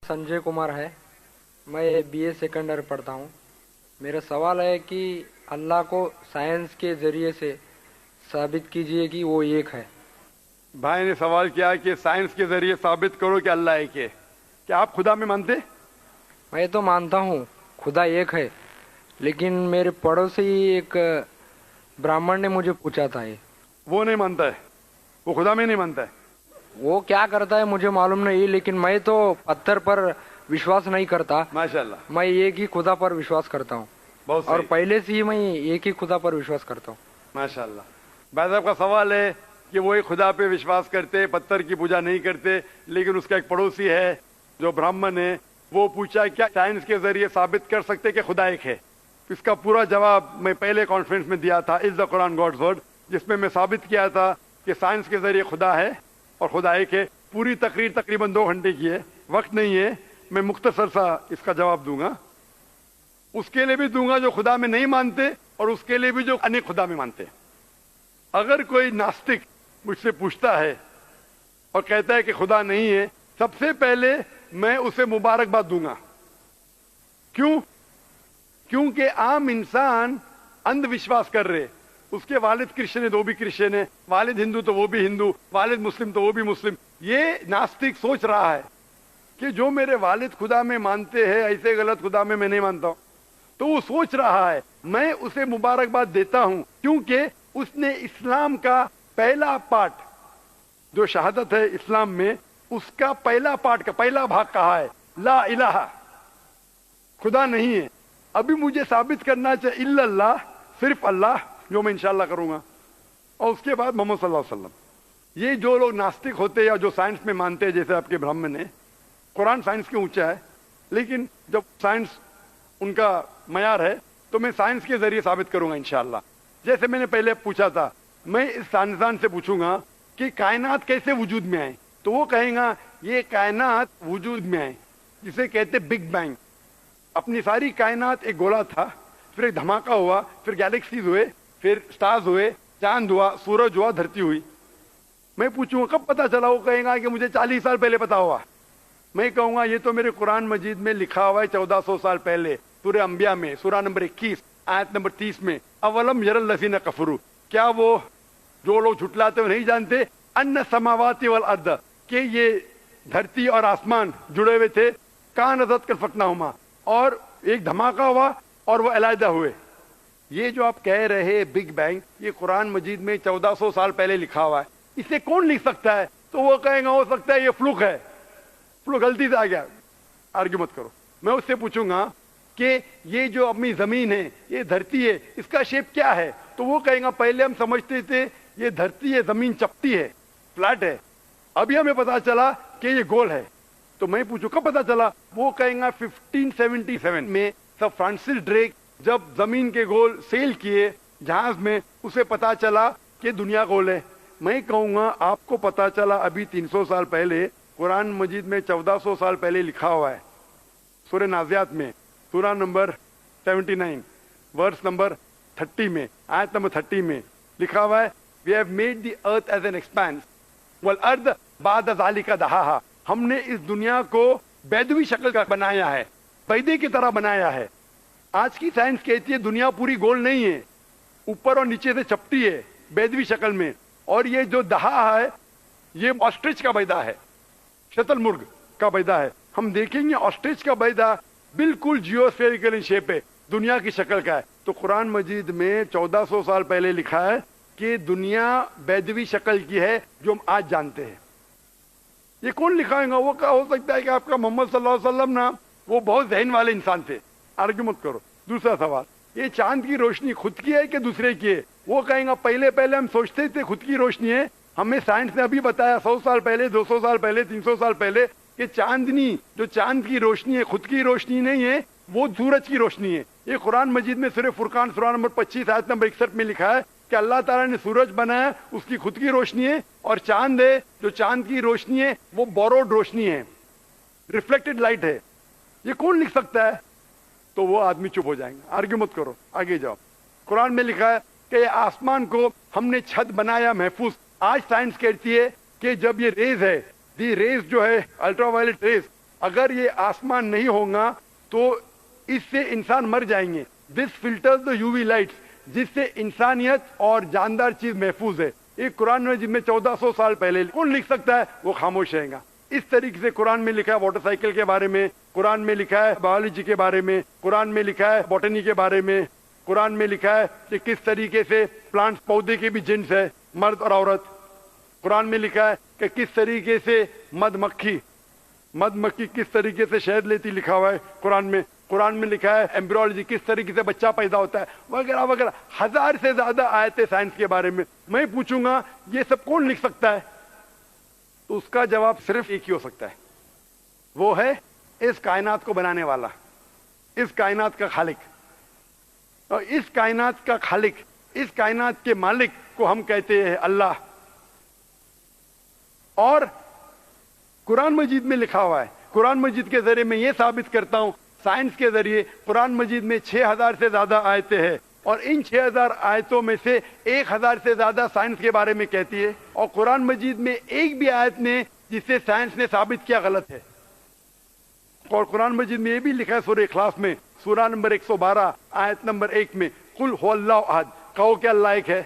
संजय कुमार है। मैं BA second year पढ़ता हूँ। मेरा सवाल है कि अल्लाह को साइंस के जरिए से साबित कीजिए कि वो एक है। भाई ने सवाल किया कि साइंस के जरिए साबित करो कि अल्लाह एक है। क्या आप खुदा में मानते? मैं तो मानता हूँ खुदा एक है, लेकिन मेरे पड़ोसी एक ब्राह्मण ने मुझे पूछा था ये। वो नहीं मानता है, वो खुदा में नहीं मानता है। वो क्या करता है मुझे मालूम नहीं, लेकिन मैं तो पत्थर पर विश्वास नहीं करता। माशाल्लाह, मैं एक ही खुदा पर विश्वास करता हूँ, बहुत और सही। पहले से ही मैं एक ही खुदा पर विश्वास करता हूँ। माशाल्लाह। भाई साहब का सवाल है कि वो एक खुदा पे विश्वास करते, पत्थर की पूजा नहीं करते, लेकिन उसका एक पड़ोसी है जो ब्राह्मण है, वो पूछा क्या साइंस के जरिए साबित कर सकते कि खुदा एक है। इसका पूरा जवाब मैं पहले कॉन्फ्रेंस में दिया था, is the Quran God's word, जिसमें मैं साबित किया था कि साइंस के जरिए खुदा है और खुदा एक है। पूरी तकरीर तकरीबन 2 घंटे की है, वक्त नहीं है, मैं मुख्तसर सा इसका जवाब दूंगा। उसके लिए भी दूंगा जो खुदा में नहीं मानते, और उसके लिए भी जो अनेक खुदा में मानते। अगर कोई नास्तिक मुझसे पूछता है और कहता है कि खुदा नहीं है, सबसे पहले मैं उसे मुबारकबाद दूंगा। क्यों? क्योंकि आम इंसान अंधविश्वास कर रहे। उसके वालिद क्रिश्चियन है तो वो भी क्रिश्चियन है, वालिद हिंदू तो वो भी हिंदू, वालिद मुस्लिम तो वो भी मुस्लिम। ये नास्तिक सोच रहा है कि जो मेरे वालिद खुदा में मानते हैं, ऐसे गलत खुदा में मैं नहीं मानता हूं। तो वो सोच रहा है, मैं उसे मुबारकबाद देता हूं, क्योंकि उसने इस्लाम का पहला पार्ट, जो शहादत है इस्लाम में, उसका पहला पार्ट का पहला भाग कहा है, ला इलाहा, खुदा नहीं है। अभी मुझे साबित करना चाहिए इल्लल्लाह, सिर्फ अल्लाह, जो मैं इंशाल्लाह करूंगा, और उसके बाद मोहम्मद सल्लल्लाहु अलैहि वसल्लम। ये जो लोग नास्तिक होते हैं या जो साइंस में मानते हैं, जैसे आपके ब्राह्मण है, कुरान साइंस के ऊंचा है, लेकिन जब साइंस उनका मयार है तो मैं साइंस के जरिए साबित करूंगा इंशाल्लाह। जैसे मैंने पहले पूछा था, मैं इस साइंसदान से पूछूंगा कि कायनात कैसे वजूद में आए, तो वो कहेगा ये कायनात वजूद में आए, जिसे कहते बिग बैंग। अपनी सारी कायनात एक गोला था, फिर एक धमाका हुआ, फिर गैलेक्सीज हुए, फिर स्टार्स हुए, चांद हुआ, सूरज हुआ, धरती हुई। मैं पूछूंगा कब पता चला, वो कहेगा कि मुझे 40 साल पहले पता हुआ। मैं कहूंगा ये तो मेरे कुरान मजीद में लिखा हुआ है 1400 साल पहले, सूरह अंबिया में, सूरह नंबर 21 आयत नंबर 30 में, अवलम यरल लज़ीना कफरू, क्या वो जो लोग झुटलाते वो नहीं जानते, अन्ना समावाति वल अर्द, कि ये धरती और आसमान जुड़े हुए थे, कान अज़त कल फतनाहुमा, और एक धमाका हुआ और वो अलहदा हुए। ये जो आप कह रहे बिग बैंग, ये कुरान मजीद में 1400 साल पहले लिखा हुआ है, इसे कौन लिख सकता है? तो वो कहेगा हो सकता है ये फ्लूक है, फ्लूक गलती से आ गया। आर्ग्यू मत करो। मैं उससे पूछूंगा कि ये जो अपनी जमीन है, ये धरती है, इसका शेप क्या है? तो वो कहेगा पहले हम समझते थे ये धरती है, जमीन चपटी है, फ्लैट है, अभी हमें पता चला कि ये गोल है। तो मैं पूछूं कब पता चला? वो कहेगा 1577 में सर फ्रांसिस ड्रेक जब जमीन के गोल सेल किए जहाज में, उसे पता चला कि दुनिया गोल है। मैं कहूंगा आपको पता चला अभी 300 साल पहले, कुरान मजीद में 1400 साल पहले लिखा हुआ है, सूरह नाज़ियात में, सूरह नंबर 79 वर्स नंबर 30 में, आयत नंबर 30 में लिखा हुआ है, we have made the earth as an expanse वल अर्द बाद ज़ालिका दहाहा, हमने इस दुनिया को बैदवी शक्ल का बनाया है, बैदे की तरह बनाया है। आज की साइंस कहती है दुनिया पूरी गोल नहीं है, ऊपर और नीचे से चपटी है बैदवी शक्ल में, और ये जो दहा है ये ऑस्ट्रिच का बैदा है, शतलमुर्ग का बैदा है। हम देखेंगे ऑस्ट्रिच का बैदा बिल्कुल जियोस्फेरिकल इन शेप है, दुनिया की शक्ल का है। तो कुरान मजीद में 1400 साल पहले लिखा है कि दुनिया बैदवी शक्ल की है जो हम आज जानते हैं। ये कौन लिखाएगा? वो क्या हो सकता है कि आपका मोहम्मद सल्लल्लाहु अलैहि वसल्लम ना, वो बहुत ज़हन वाले इंसान थे। आर्ग्यू मत करो। दूसरा सवाल, ये चांद की रोशनी खुद की है कि दूसरे की है? वो कहेगा पहले पहले हम सोचते थे खुद की रोशनी है, हमें साइंस ने अभी बताया 100 साल पहले, 200 साल पहले, 300 साल पहले, कि चांदनी, जो चांद की रोशनी है, खुद की रोशनी नहीं है, वो सूरज की रोशनी है। ये कुरान मजीद में सूरह फुरकान सूरह नंबर 25 आयत नंबर 61 में लिखा है कि अल्लाह ताला ने सूरज बनाया, उसकी खुद की रोशनी है, और चांद है, जो चांद की रोशनी है वो बोरोड रोशनी है, रिफ्लेक्टेड लाइट है। ये कौन लिख सकता है? तो वो आदमी चुप हो जाएंगे। आर्ग्यू मत करो, आगे जाओ। कुरान में लिखा है कि आसमान को हमने छत बनाया महफूज। आज साइंस कहती है कि जब ये रेज है, दी रेज जो है अल्ट्रावायलेट रेज, اگر یہ آسمان نہیں ہوگا تو اس سے انسان مر جائیں گے. This filters the U V lights, جس سے انسانیت اور جاندار چیز محفوظ ہے. یہ قرآن میں جن میں 1400 سال پہلے کون لکھ سکتا ہے, وہ خاموش رہے گا. اس طریقے سے قرآن میں لکھا ہے واٹر سائیکل کے بارے میں, قرآن میں لکھا ہے بایولوجی کے بارے میں, قرآن میں لکھا ہے بوٹنی کے بارے میں, قرآن میں لکھا ہے کہ کس طریقے سے پلانٹس پودے کے بھی جنس ہے, مرد اور عورت. قرآن میں لکھا ہے کہ کس طریقے سے مد مکھی کس طریقے سے شہد لیتی, لکھا ہوا ہے قرآن میں. قرآن میں لکھا ہے ایمبریولوجی کس طریقے سے بچہ پیدا ہوتا ہے, وغیرہ وغیرہ. 1000 سے زیادہ آیتیں سائنس کے بارے میں. میں پوچھوں گا یہ سب کون لکھ سکتا ہے, تو اس کا جواب صرف ایک ہی ہو سکتا ہے, وہ ہے اس کائنات کو بنانے والا, اس کائنات کا خالق. اور اس کائنات کا خالق, اس کائنات کے مالک کو ہم کہتے ہیں اللہ. اور قرآن مجید میں لکھا ہوا ہے, قرآن مجید کے ذریعے میں یہ ثابت کرتا ہوں, سائنس کے ذریعے قرآن مجید میں 6000 سے زیادہ آیتیں ہیں, اور ان 6000 آیتوں میں سے 1000 سے زیادہ سائنس کے بارے میں کہتی ہے, اور قرآن مجید میں ایک بھی آیت نے جسے سائنس نے ثابت کیا غلط ہے. اور قرآن مجید میں یہ بھی لکھا ہے سورہ اخلاص میں, سورہ نمبر 112 آیت نمبر 1 میں, قل هو اللہ احد, کہو کہ اللہ ایک ہے.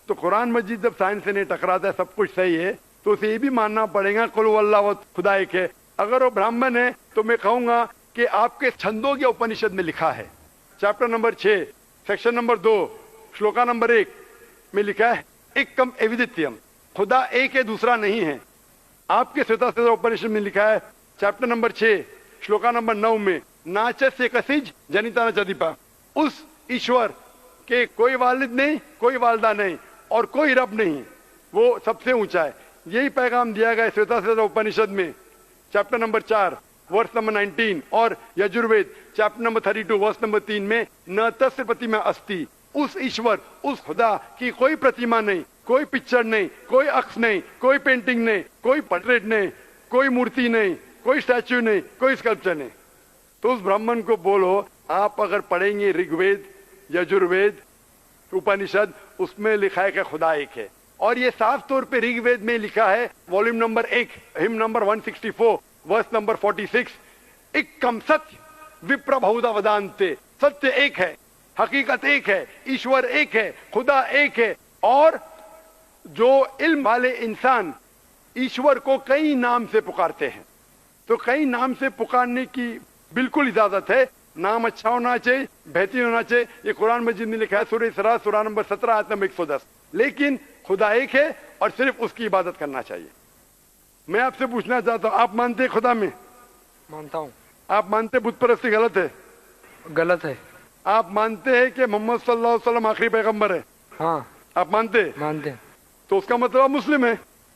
تو قرآن مجید جب سائنس سے نہیں ٹکراتا ہے, سب کچھ صحیح ہے, تو اسے یہ بھی ماننا پڑے گا قل هو اللہ احد, خدا ایک ہے. اگر وہ برہمن ہے تو میں کہوں گا کہ آپ کے چھندوگیہ اپنشد میں لکھا ہے, chapter number 6 section number 2 shloka number 1 میں لکھا ہے ایکم ایودتیم, خدا ایک ہے دوسرا نہیں ہے. آپ کے سوتا اپنشد میں لکھا ہے چیپٹر نمبر 6 شلوکا نمبر 9 میں ناچس کسج جنیتا ن چدیپا, اس ایشور کے کوئی والد نہیں, کوئی والدہ نہیں, اور کوئی رب نہیں, وہ سب سے اونچا ہے. یہی پیغام دیا گیا سوتا اپنشد میں چیپٹر نمبر 4 ورس نمبر 19, اور Yajurveda chapter number 32 verse number 3 میں نہ تس پرتیما استی, اس ایشور, اس خدا کی کوئی پرتیما نہیں, کوئی پکچر نہیں, کوئی عکس نہیں, کوئی پینٹنگ نہیں, کوئی پورٹریٹ نہیں, کوئی مورتی نہیں, کوئی اسٹیچو نہیں, کوئی اسکلپچر نہیں. تو اس برہمن کو بولو, آپ اگر پڑھیں گے رگ وید, یجروید, اپنشد, اس میں لکھا ہے کہ خدا ایک ہے. اور یہ صاف طور پہ رگ وید میں لکھا ہے والیوم نمبر 1 ہم نمبر 164 ورس نمبر 46, ایکم ستیہ وپر بہودا ودانتے, ستیہ ایک ہے, حقیقت ایک ہے, ایشور ایک ہے, خدا ایک ہے. اور جو علم والے انسان ایشور کو کئی نام سے پکارتے ہیں, تو کئی نام سے پکارنے کی بالکل اجازت ہے. نام اچھا ہونا چاہیے, بہترین ہونا چاہیے. یہ قرآن مجید میں لکھا ہے سورہ اسراء سورہ نمبر 17 آیت نمبر 110. لیکن خدا ایک ہے اور صرف اس کی عبادت کرنا چاہیے. میں آپ سے پوچھنا چاہتا ہوں, آپ مانتے ہیں خدا میں؟ مانتا ہوں. آپ مانتے بت پرستی غلط ہے؟ غلط ہے. آپ مانتے ہیں کہ محمد صلی اللہ علیہ وسلم آخری پیغمبر ہے؟ ہاں آپ مانتے ہیں؟ مانتے ہیں. تو اس کا مطلب آپ مسلم ہیں.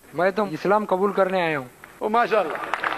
میں تو اسلام قبول کرنے آیا ہوں. او ماشاء اللہ.